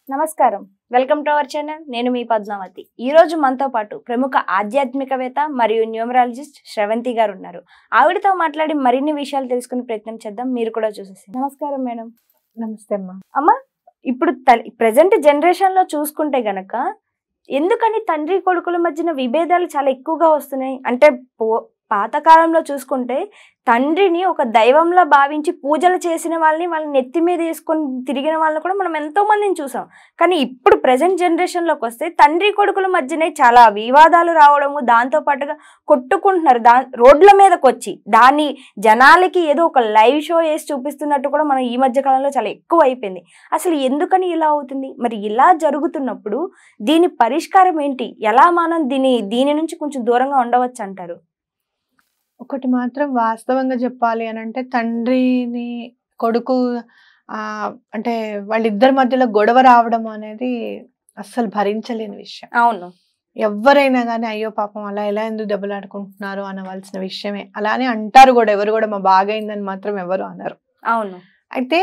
నమస్కారం, welcome to our channel. నేను మీ పద్మావతి. ఈ రోజు మనతో పాటు ప్రముఖ ఆధ్యాత్మికవేత్త మరియు న్యూమరాలజిస్ట్ శ్రవంతి గారు ఉన్నారు. ఆవిడతో మాట్లాడి మరిన్ని విషయాలు తెలుసుకునే ప్రయత్నం చేద్దాం. మీరు కూడా చూసేసి. నమస్కారం మేడం. నమస్తే అమ్మా. అమ్మ, ఇప్పుడు ప్రెసెంట్ జనరేషన్ లో చూసుకుంటే గనక ఎందుకని తండ్రి కొడుకుల మధ్యన విభేదాలు చాలా ఎక్కువగా వస్తున్నాయి అంటే, పాతకాలంలో చూసుకుంటే తండ్రిని ఒక దైవంలా భావించి పూజలు చేసిన వాళ్ళని నెత్తి మీద వేసుకొని తిరిగిన వాళ్ళని కూడా మనం ఎంతో మందిని చూసాం. కానీ ఇప్పుడు ప్రెసెంట్ జనరేషన్లోకి వస్తే తండ్రి కొడుకుల మధ్యనే చాలా వివాదాలు రావడము, దాంతో పాటుగా కొట్టుకుంటున్నారు. రోడ్ల మీదకి వచ్చి దాన్ని జనాలకి ఏదో ఒక లైవ్ షో వేసి చూపిస్తున్నట్టు కూడా మనం ఈ మధ్య కాలంలో చాలా ఎక్కువ అయిపోయింది. అసలు ఎందుకని ఇలా అవుతుంది? మరి ఇలా జరుగుతున్నప్పుడు దీని పరిష్కారం ఏంటి? ఎలా మనం దీని నుంచి కొంచెం దూరంగా ఉండవచ్చు అంటారు? ఒకటి మాత్రం వాస్తవంగా చెప్పాలి అని అంటే, తండ్రిని కొడుకు అంటే వాళ్ళిద్దరి మధ్యలో గొడవ రావడం అనేది అస్సలు భరించలేని విషయం. అవును, ఎవరైనా కానీ అయ్యో పాపం అలా ఎలా ఎందుకు దెబ్బలాడుకుంటున్నారు అనవలసిన విషయమే. అలానే అంటారు కూడా, ఎవరు కూడా మా బాగైందని మాత్రం ఎవరు అనరు. అవును. అయితే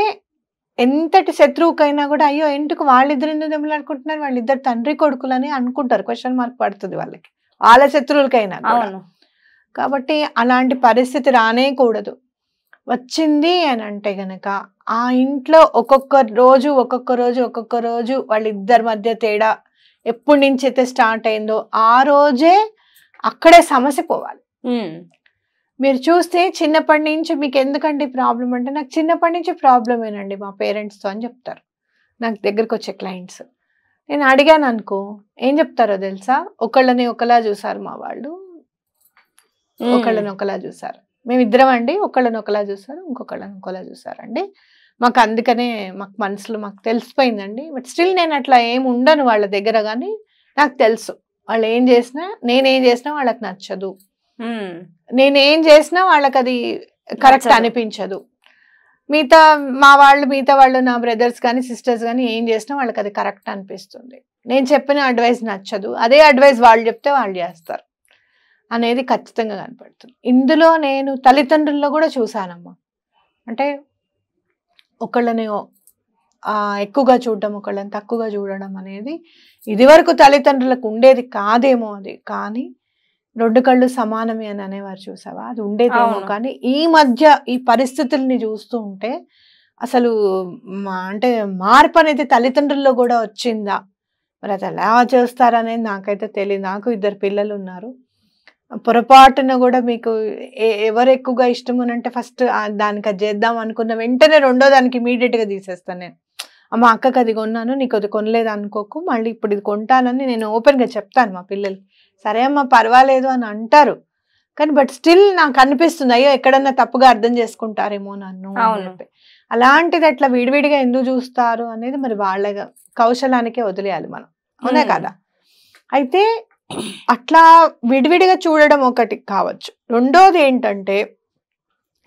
ఎంతటి శత్రువుకైనా కూడా అయ్యో ఎందుకు వాళ్ళిద్దరు ఎందుకు దెబ్బలాడుకుంటున్నారు, వాళ్ళిద్దరు తండ్రి కొడుకులని అనుకుంటారు. క్వశ్చన్ మార్క్ పడుతుంది వాళ్ళకి, వాళ్ళ శత్రువులకైనా. అవును. కాబట్టి అలాంటి పరిస్థితి రానేకూడదు. వచ్చింది అని అంటే గనక ఆ ఇంట్లో ఒక్కొక్క రోజు వాళ్ళిద్దరి మధ్య తేడా ఎప్పటి నుంచి అయితే స్టార్ట్ అయిందో ఆ రోజే అక్కడే సమస్య పోవాలి. మీరు చూస్తే చిన్నప్పటి నుంచి మీకు ఎందుకంటే ప్రాబ్లం అంటే, నాకు చిన్నప్పటి నుంచి ప్రాబ్లమేనండి మా పేరెంట్స్తో అని చెప్తారు నాకు దగ్గరకు వచ్చే క్లయింట్స్. నేను అడిగాను అనుకో, ఏం చెప్తారో తెలుసా? ఒకళ్ళని ఒకలా చూసారు మా వాళ్ళు, ఒకళ్ళని ఒకలా చూసారు. మేమిద్దరం అండి, ఒకళ్ళని ఒకలా చూసారు, ఇంకొకళ్ళని ఒకలా చూసారండి. మాకు అందుకనే మాకు మనసులో మాకు తెలిసిపోయిందండి. బట్ స్టిల్ నేను అట్లా ఏమి ఉండను వాళ్ళ దగ్గర. కానీ నాకు తెలుసు వాళ్ళు ఏం చేసినా, నేనేం చేసినా వాళ్ళకి నచ్చదు, నేనేం చేసినా వాళ్ళకి అది కరెక్ట్ అనిపించదు. మిగతా వాళ్ళు నా బ్రదర్స్ కానీ సిస్టర్స్ కానీ ఏం చేసినా వాళ్ళకి అది కరెక్ట్ అనిపిస్తుంది. నేను చెప్పిన అడ్వైస్ నచ్చదు, అదే అడ్వైస్ వాళ్ళు చెప్తే వాళ్ళు చేస్తారు అనేది ఖచ్చితంగా కనపడుతుంది. ఇందులో నేను తల్లిదండ్రుల్లో కూడా చూశానమ్మా. అంటే ఒకళ్ళని ఎక్కువగా చూడడం, ఒకళ్ళని తక్కువగా చూడడం అనేది ఇదివరకు తల్లిదండ్రులకు ఉండేది కాదేమో. అది కానీ రెండు కళ్ళు సమానమే అని అనేవారు, చూసావా? అది ఉండేదేమో. కానీ ఈ మధ్య ఈ పరిస్థితుల్ని చూస్తూ ఉంటే అసలు అంటే మార్పు అనేది తల్లిదండ్రుల్లో కూడా వచ్చిందా, మరి అది ఎలా చేస్తారనేది నాకైతే తెలియదు. నాకు 2 పిల్లలు ఉన్నారు. పొరపాటున కూడా మీకు ఎవరు ఎక్కువగా ఇష్టం అని అంటే ఫస్ట్ దానికి అది చేద్దాం అనుకున్న వెంటనే రెండో దానికి ఇమీడియట్గా తీసేస్తాను నేను. అమ్మ అక్కకి అది కొన్నాను, నీకు అది కొనలేదు అనుకోకు, మళ్ళీ ఇప్పుడు ఇది కొంటానని నేను ఓపెన్గా చెప్తాను మా పిల్లలకి. సరే అమ్మ పర్వాలేదు అని అంటారు. కానీ బట్ స్టిల్ నాకు అనిపిస్తుంది, అయ్యో ఎక్కడన్నా తప్పుగా అర్థం చేసుకుంటారేమో నన్ను అని చెప్పి. అలాంటిది అట్లా విడివిడిగా ఎందుకు చూస్తారు అనేది మరి వాళ్ళ కౌశలానికే వదిలేయాలి మనం, అవునా కదా? అయితే అట్లా విడివిడిగా చూడడం ఒకటి కావచ్చు. రెండోది ఏంటంటే,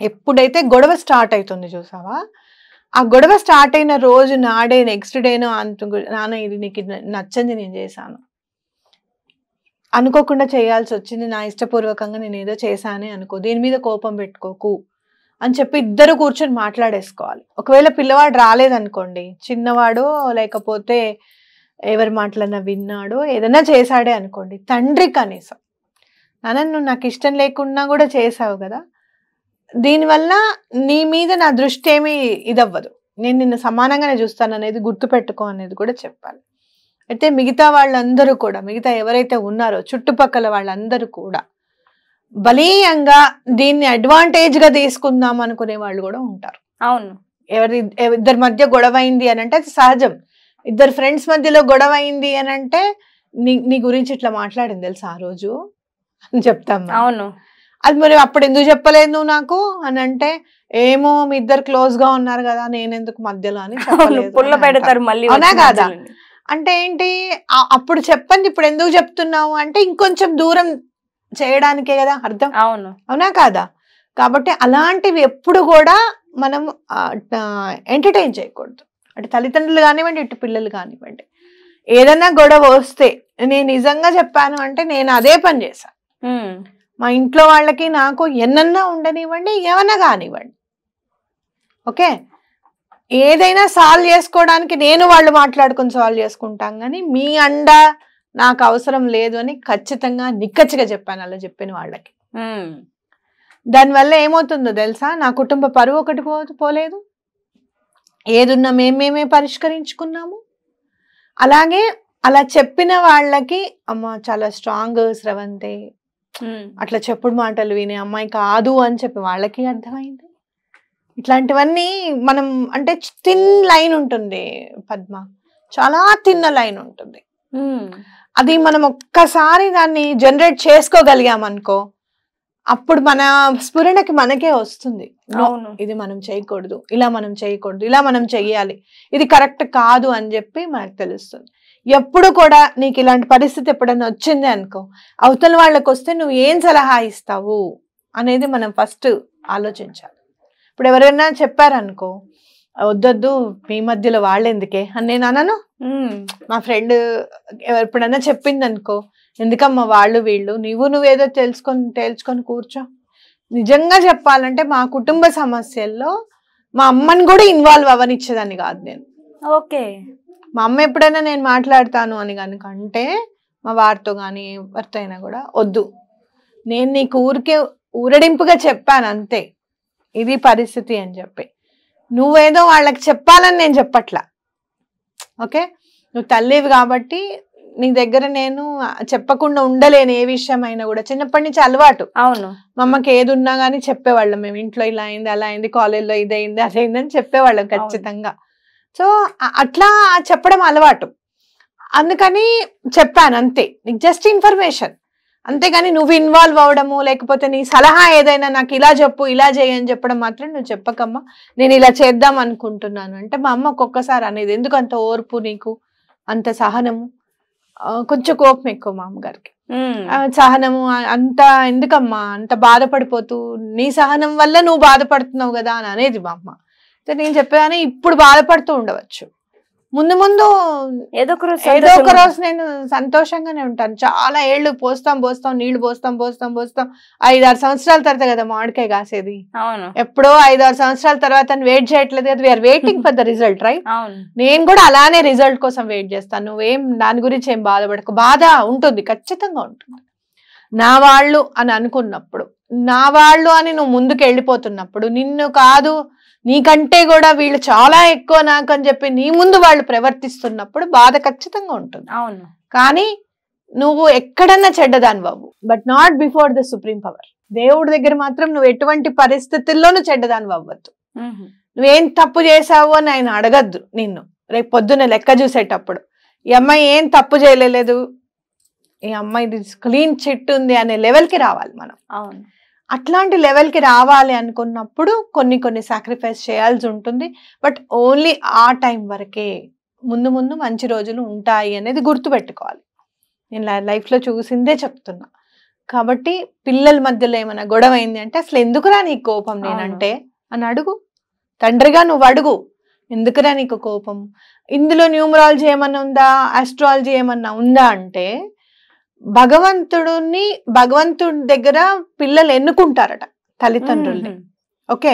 ఎప్పుడైతే గొడవ స్టార్ట్ అవుతుంది చూసావా, ఆ గొడవ స్టార్ట్ అయిన రోజు నాడే నెక్స్ట్ డేనో నాన్న ఇది నీకు నచ్చంది నేను చేశాను, అనుకోకుండా చేయాల్సి వచ్చింది, నా ఇష్టపూర్వకంగా నేను ఏదో చేశానే అనుకో, దీని మీద కోపం పెట్టుకోకు అని చెప్పి ఇద్దరు కూర్చొని మాట్లాడేసుకోవాలి. ఒకవేళ పిల్లవాడు రాలేదనుకోండి, చిన్నవాడు లేకపోతే ఎవరి మాటలన్నా విన్నాడో ఏదైనా చేశాడే అనుకోండి, తండ్రి కనీసం నాన్న నువ్వు నాకు ఇష్టం లేకున్నా కూడా చేసావు కదా, దీనివల్ల నీ మీద నా దృష్టి ఏమీ ఇదవ్వదు, నేను నిన్ను సమానంగానే చూస్తాను అనేది గుర్తుపెట్టుకో అనేది కూడా చెప్పాలి. అయితే మిగతా వాళ్ళందరూ కూడా, మిగతా ఎవరైతే ఉన్నారో చుట్టుపక్కల వాళ్ళందరూ కూడా బలీయంగా దీన్ని అడ్వాంటేజ్గా తీసుకుందాం అనుకునే వాళ్ళు కూడా ఉంటారు. అవును, ఇద్దరి మధ్య గొడవ అయింది అని అంటే అది సహజం. 2 ఫ్రెండ్స్ మధ్యలో గొడవ అయింది అని అంటే నీ గురించి ఇట్లా మాట్లాడింది తెలుసా ఆ రోజు అని చెప్తాం. అవును, అది మరి అప్పుడు ఎందుకు చెప్పలేదు నువ్వు నాకు అని అంటే, ఏమో మీ ఇద్దరు క్లోజ్ గా ఉన్నారు కదా, నేనెందుకు మధ్యలో అని పెడతారు మళ్ళీ. అవునా కాదా? అంటే ఏంటి, అప్పుడు చెప్పండి ఇప్పుడు ఎందుకు చెప్తున్నావు అంటే ఇంకొంచెం దూరం చేయడానికే కదా అర్థం. అవును, అవునా కాదా? కాబట్టి అలాంటివి ఎప్పుడు కూడా మనం ఎంటర్టైన్ చేయకూడదు. అంటే తల్లిదండ్రులు కానివ్వండి, ఇటు పిల్లలు కానివ్వండి, ఏదన్నా గొడవ వస్తే నేను నిజంగా చెప్పాను అంటే నేను అదే పని చేశాను. మా ఇంట్లో వాళ్ళకి నాకు ఎన్నన్నా ఉండనివ్వండి, ఏమన్నా కానివ్వండి, ఓకే, ఏదైనా సాల్వ్ చేసుకోవడానికి నేను వాళ్ళు మాట్లాడుకుని సాల్వ్ చేసుకుంటాం, కానీ మీ అండ నాకు అవసరం లేదు అని ఖచ్చితంగా నిక్కచ్చిగా చెప్పాను అలా చెప్పిన వాళ్ళకి. దానివల్ల ఏమవుతుందో తెలుసా, నా కుటుంబ పరువు ఒకటి పోలేదు, ఏదున్నా మేమే పరిష్కరించుకున్నాము. అలాగే అలా చెప్పిన వాళ్ళకి అమ్మ చాలా స్ట్రాంగ్ స్రవంతి, అట్లా చెప్పుడు మాటలు వినే అమ్మాయి కాదు అని చెప్పి వాళ్ళకి అర్థమైంది. ఇట్లాంటివన్నీ మనం అంటే థిన్ లైన్ ఉంటుంది పద్మ, చాలా తిన్న లైన్ ఉంటుంది. అది మనం ఒక్కసారి దాన్ని జనరేట్ చేసుకోగలిగామనుకో, అప్పుడు మన స్ఫురణకి మనకే వస్తుంది, ఇది మనం చేయకూడదు, ఇలా మనం చేయకూడదు, ఇలా మనం చెయ్యాలి, ఇది కరెక్ట్ కాదు అని చెప్పి మనకు తెలుస్తుంది. ఎప్పుడు కూడా నీకు ఇలాంటి పరిస్థితి ఎప్పుడైనా వచ్చింది అనుకో, అవతల వాళ్ళకి వస్తే నువ్వు ఏం సలహా ఇస్తావు అనేది మనం ఫస్ట్ ఆలోచించాలి. ఇప్పుడు ఎవరైనా చెప్పారనుకో, వద్దొద్దు మీ మధ్యలో వాళ్ళెందుకే అని నేను అనను. మా ఫ్రెండ్ ఎప్పుడైనా చెప్పింది అనుకో, ఎందుకమ్మా వాళ్ళు వీళ్ళు, నువ్వేదో తేల్చుకొని కూర్చో. నిజంగా చెప్పాలంటే మా కుటుంబ సమస్యల్లో మా అమ్మని కూడా ఇన్వాల్వ్ అవ్వనిచ్చేదాన్ని కాదు నేను. ఓకే, మా అమ్మ ఎప్పుడైనా నేను మాట్లాడతాను అని కనుక అంటే మా వారితో కానీ ఎవరితో అయినా కూడా వద్దు, నేను నీకు ఊరడింపుగా చెప్పాను అంతే, ఇది పరిస్థితి అని చెప్పి. నువ్వేదో వాళ్ళకి చెప్పాలని నేను చెప్పట్లా. ఓకే, నువ్వు తల్లివి కాబట్టి నీ దగ్గర నేను చెప్పకుండా ఉండలేను ఏ విషయం అయినా కూడా. చిన్నప్పటి నుంచి అలవాటు. అవును, మా అమ్మకి ఏది ఉన్నా కానీ చెప్పేవాళ్ళం మేము, ఇంట్లో ఇలా అయింది అలా అయింది, కాలేజ్లో ఇదైంది అదైంది అని చెప్పేవాళ్ళం ఖచ్చితంగా. సో అట్లా చెప్పడం అలవాటు, అందుకని చెప్పాను అంతే, నీకు జస్ట్ ఇన్ఫర్మేషన్. అంతేగాని నువ్వు ఇన్వాల్వ్ అవడము, లేకపోతే నీ సలహా ఏదైనా నాకు ఇలా చెప్పు ఇలా చేయని చెప్పడం మాత్రం నువ్వు చెప్పకమ్మా, నేను ఇలా చేద్దాం అనుకుంటున్నాను అంటే మా అమ్మ ఒక్కొక్కసారి అనేది, ఎందుకు అంత ఓర్పు నీకు, అంత సహనము, కొంచెం కోపం ఎక్కువ మా అమ్మగారికి. సహనము అంత ఎందుకమ్మా, అంత బాధపడిపోతూ, నీ సహనం వల్ల నువ్వు బాధపడుతున్నావు కదా అని అనేది మా అమ్మ. నేను చెప్పాను ఇప్పుడు బాధపడుతూ ఉండవచ్చు, ముందు ముందు ఏదో ఒక రోజు నేను సంతోషంగానే ఉంటాను. చాలా ఏళ్ళు పోస్తాం నీళ్లు పోస్తాం 5-6 సంవత్సరాల తర్వాత కదా మామిడికాయ కాసేది. ఎప్పుడో 5-6 సంవత్సరాల తర్వాత వెయిట్ చేయట్లేదు కదా, we are waiting for the result, right? నేను కూడా అలానే రిజల్ట్ కోసం వెయిట్ చేస్తాను. నువ్వేం దాని గురించి ఏం బాధపడకు. బాధ ఉంటుంది, ఖచ్చితంగా ఉంటుంది. నా వాళ్ళు అని అనుకున్నప్పుడు, నా వాళ్ళు అని నువ్వు ముందుకు వెళ్ళిపోతున్నప్పుడు, నిన్ను కాదు నీకంటే కూడా వీళ్ళు చాలా ఎక్కువ నాకు అని చెప్పి నీ ముందు వాళ్ళు ప్రవర్తిస్తున్నప్పుడు బాధ ఖచ్చితంగా ఉంటుంది. అవును, కానీ నువ్వు ఎక్కడన్నా చెడ్డదాని బాబు, but not before the supreme power. దేవుడి దగ్గర మాత్రం నువ్వు ఎటువంటి పరిస్థితుల్లోనూ చెడ్డదాని అవ్వద్దు. నువ్వేం తప్పు చేసావు అని ఆయన అడగద్దు నిన్ను రేపు పొద్దున్న లెక్క చూసేటప్పుడు. ఈ అమ్మాయి ఏం తప్పు చేయలేదు, ఈ అమ్మాయి క్లీన్ చిట్ ఉంది అనే లెవెల్కి రావాలి మనం. అవును, అట్లాంటి లెవెల్కి రావాలి అనుకున్నప్పుడు కొన్ని సాక్రిఫైస్ చేయాల్సి ఉంటుంది. బట్ ఓన్లీ ఆ టైం వరకే, ముందు మంచి రోజులు ఉంటాయి అనేది గుర్తుపెట్టుకోవాలి. నేను లైఫ్లో చూసిందే చెప్తున్నా. కాబట్టి పిల్లల మధ్యలో ఏమైనా గొడవ అయింది అంటే, అసలు ఎందుకురా నీకు కోపం నేనంటే అని అడుగు. తండ్రిగా నువ్వు అడుగు, ఎందుకురా నీకు కోపం, ఇందులో న్యూమరాలజీ ఏమన్నా ఉందా, ఆస్ట్రాలజీ ఏమన్నా ఉందా అంటే, భగవంతుడి దగ్గర పిల్లలు ఎన్నుకుంటారట తల్లిదండ్రుల్ని. ఓకే,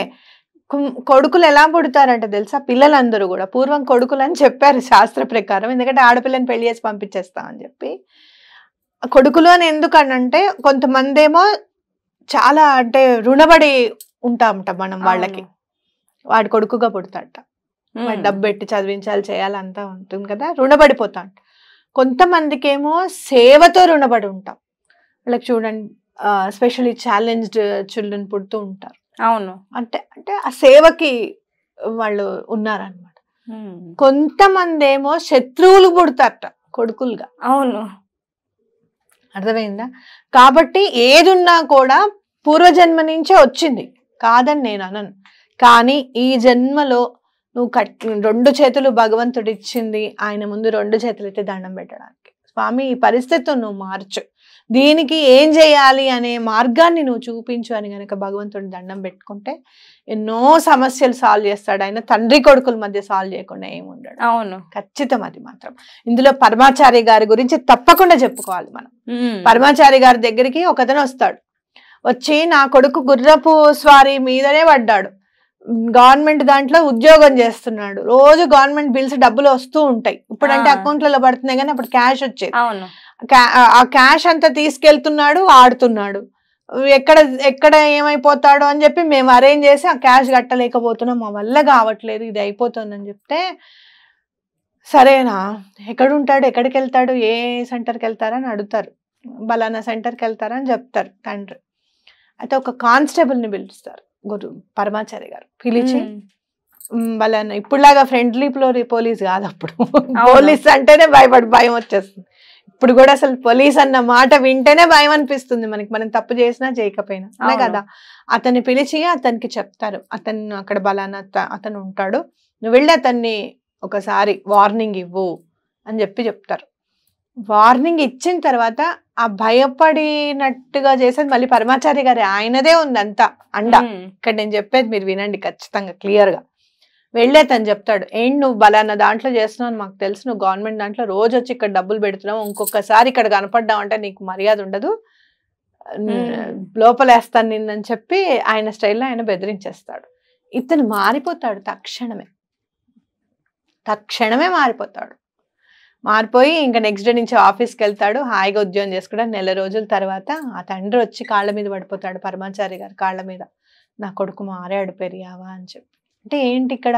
కొడుకులు ఎలా పుడతారంట తెలుసా? పిల్లలందరూ కూడా పూర్వం కొడుకులు అని చెప్పారు శాస్త్ర ప్రకారం, ఎందుకంటే ఆడపిల్లని పెళ్లి చేసి పంపించేస్తామని చెప్పి. కొడుకులు అని ఎందుకనంటే, కొంతమంది ఏమో చాలా అంటే రుణపడి ఉంటామట మనం వాళ్ళకి, వాడి కొడుకుగా పుడతాట, వాడి డబ్బు పెట్టి చదివించాలి చేయాలంతా ఉంటుంది కదా, రుణపడిపోతా. కొంతమందికి ఏమో సేవతో రుణపడి ఉంటాం. వాళ్ళకి చూడండి స్పెషల్లీ ఛాలెంజ్డ్ చిల్డ్రన్ పుడుతూ ఉంటారు. అవును, అంటే ఆ సేవకి వాళ్ళు ఉన్నారనమాట. కొంతమంది ఏమో శత్రువులు పుడతారట కొడుకులుగా. అవును, అర్థమైందా? కాబట్టి ఏది ఉన్నా కూడా పూర్వజన్మ నుంచే వచ్చింది కాదని నేను అనను. కానీ ఈ జన్మలో నువ్వు 2 చేతులు భగవంతుడు ఇచ్చింది, ఆయన ముందు 2 చేతులు అయితే దండం పెట్టడానికి. స్వామి ఈ పరిస్థితిని నువ్వు మార్చు, దీనికి ఏం చేయాలి అనే మార్గాన్ని నువ్వు చూపించు అని కనుక భగవంతుడిని దండం పెట్టుకుంటే ఎన్నో సమస్యలు సాల్వ్ చేస్తాడు ఆయన. తండ్రి కొడుకుల మధ్య సాల్వ్ చేయకుండా ఏముండడు. అవును, ఖచ్చితం అది మాత్రం. ఇందులో పరమాచారి గారి గురించి తప్పకుండా చెప్పుకోవాలి మనం. పరమాచారి గారి దగ్గరికి ఒకతను వస్తాడు, వచ్చి నా కొడుకు గుర్రపు స్వారీ మీదనే పడ్డాడు, గవర్నమెంట్ దాంట్లో ఉద్యోగం చేస్తున్నాడు, రోజు గవర్నమెంట్ బిల్స్ డబ్బులు వస్తూ ఉంటాయి. ఇప్పుడంటే అకౌంట్లలో పడుతున్నాయి కానీ అప్పుడు క్యాష్ వచ్చేది. ఆ క్యాష్ అంతా తీసుకెళ్తున్నాడు, వాడుతున్నాడు. ఎక్కడ ఎక్కడ ఏమైపోతాడో అని చెప్పి మేము అరేంజ్ చేసి ఆ క్యాష్ కట్టలేకపోతున్నాం, మా వల్ల కావట్లేదు, ఇది అయిపోతుందని చెప్తే సరేనా ఎక్కడుంటాడు, ఎక్కడికి వెళ్తాడు, ఏ సెంటర్కి వెళ్తారని అడుగుతారు. బలానా సెంటర్కి వెళ్తారని చెప్తారు తండ్రి. అయితే ఒక కానిస్టేబుల్ని పిలుస్తారు పరమాచారి గారు. పిలిచి బలానా ఇప్పుడులాగా ఫ్రెండ్లీ పోలీస్ కాదు, అప్పుడు పోలీస్ అంటేనే భయం వచ్చేస్తుంది. ఇప్పుడు కూడా అసలు పోలీస్ అన్న మాట వింటేనే భయం అనిపిస్తుంది మనకి, మనం తప్పు చేసినా చేయకపోయినా కదా. అతన్ని పిలిచి అతనికి చెప్తారు, అతను అక్కడ బలానా అతను ఉంటాడు, నువ్వు వెళ్ళి అతన్ని ఒకసారి వార్నింగ్ ఇవ్వు అని చెప్తారు. వార్నింగ్ ఇచ్చిన తర్వాత ఆ భయపడినట్టుగా చేసేది మళ్ళీ పరమాచారి గారి, ఆయనదే ఉంది అంతా అండ. ఇక్కడ నేను చెప్పేది మీరు వినండి ఖచ్చితంగా క్లియర్ గా. వెళ్ళే తను చెప్తాడు, ఏంటి నువ్వు బలానా దాంట్లో చేస్తున్నావు అని మాకు తెలుసు, నువ్వు గవర్నమెంట్ దాంట్లో రోజు వచ్చి ఇక్కడ డబ్బులు పెడుతున్నావు, ఇంకొకసారి ఇక్కడ కనపడ్డావు అంటే నీకు మర్యాద ఉండదు, లోపలేస్తాను నిన్నని చెప్పి ఆయన స్టైల్లో ఆయన బెదిరించేస్తాడు. ఇతను మారిపోతాడు తక్షణమే మారిపోతాడు. మారిపోయి ఇంకా నెక్స్ట్ డే నుంచి ఆఫీస్కి వెళ్తాడు, హాయిగా ఉద్యోగం చేసుకుంటాడు. నెల రోజుల తర్వాత ఆ తండ్రి వచ్చి కాళ్ళ మీద పడిపోతాడు, పరమాచారి గారు కాళ్ళ మీద, నా కొడుకు మారాడు పెరియావా అని చెప్పి. అంటే ఏంటి ఇక్కడ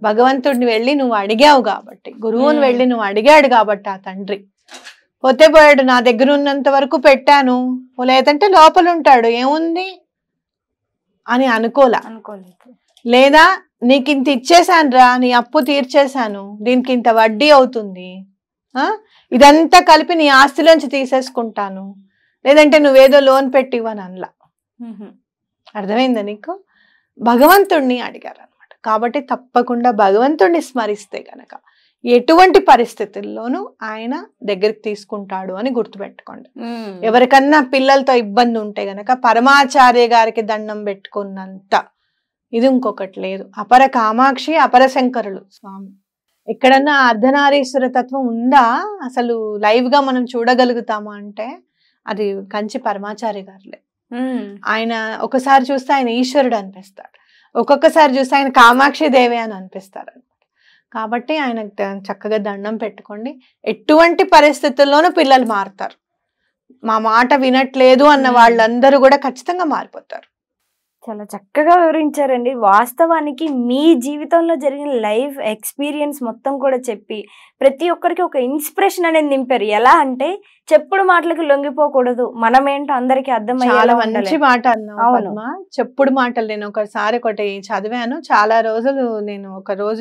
భగవంతుడిని వెళ్ళి నువ్వు అడిగావు కాబట్టి, గురువుని వెళ్ళి నువ్వు అడిగాడు కాబట్టి ఆ తండ్రి పోతే పోయాడు, నా దగ్గర ఉన్నంత వరకు పెట్టాను, లేదంటే లోపల ఉంటాడు ఏముంది అని అనుకోలేదు. లేదా నీకు ఇంత ఇచ్చేసాను రా, నీ అప్పు తీర్చేశాను, దీనికి ఇంత వడ్డీ అవుతుంది, ఇదంతా కలిపి నీ ఆస్తిలోంచి తీసేసుకుంటాను, లేదంటే నువ్వేదో లోన్ పెట్టివని అనలా. అర్థమైందా నీకు? భగవంతుణ్ణి అడిగారు అనమాట. కాబట్టి తప్పకుండా భగవంతుణ్ణి స్మరిస్తే గనక ఎటువంటి పరిస్థితుల్లోనూ ఆయన దగ్గరికి తీసుకుంటాడు అని గుర్తుపెట్టుకోండి. ఎవరికన్నా పిల్లలతో ఇబ్బంది ఉంటే గనక పరమాచార్య గారికి దండం పెట్టుకున్నంత ఇది ఇంకొకటి లేదు. అపర కామాక్షి అపర శంకరులు స్వామి. ఎక్కడన్నా అర్ధనారీశ్వర తత్వం ఉందా అసలు లైవ్ గా మనం చూడగలుగుతామా అంటే అది కంచి పరమాచార్య గారులే. ఆయన ఒకసారి చూస్తే ఆయన ఈశ్వరుడు అనిపిస్తాడు, ఒక్కొక్కసారి చూస్తే ఆయన కామాక్షి దేవి అని అనిపిస్తారు అనమాట. కాబట్టి ఆయన చక్కగా దండం పెట్టుకోండి. ఎటువంటి పరిస్థితుల్లోనూ పిల్లలు మారుతారు. మా మాట వినట్లేదు అన్న వాళ్ళందరూ కూడా ఖచ్చితంగా మారిపోతారు. చాలా చక్కగా వివరించారండి. వాస్తవానికి మీ జీవితంలో జరిగిన లైఫ్ ఎక్స్పీరియన్స్ మొత్తం కూడా చెప్పి ప్రతి ఒక్కరికి ఒక ఇన్స్పిరేషన్ అనేది నింపారు. ఎలా అంటే చెప్పుడు మాటలకు లొంగిపోకూడదు, మనమేంటో అందరికి అర్థమయ్యేలా. మంచి మాట అన్నావు. చెప్పుడు మాటలు నేను ఒకసారి ఒకటి చదివాను, చాలా రోజులు నేను ఒక రోజు